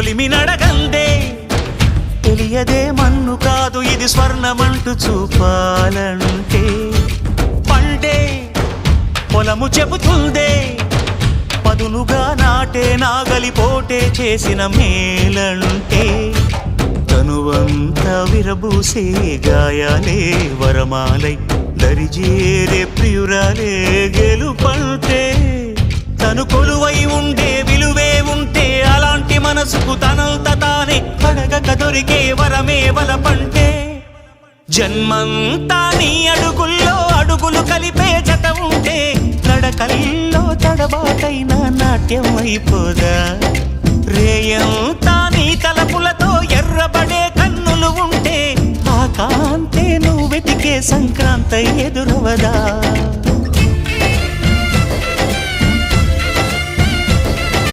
కొలిమి నడగందే తెలియదే మన్ను కాదు ఇది స్వర్ణమంటూ చూపాలంటే పండే పొలము చెబుతుందే పదునుగా నాటే నాగలి పోటే చేసిన మేలంటే తనువంతా విరబూసే గాయాలే వరమాలై దరిజేరే ప్రియురాలే గెలుపంటే తను కొలువై ఉండే విలువే ఉంటే అలాంటి మనసుకు తనంత తానే అడగక దొరికే వరమే వలపంటే జన్మంతా నీ అడుగుల్లో అడుగులు కలిపే జత ఉంటే నడకల్లో తడబాటైన నాట్యం అయిపోదా రేయంతా నీ తలపులతో ఎర్రబడే కన్నులు ఉంటే ఆ కాంతే నువ్వు వెతికే సంక్రాంతి ఎదురవదా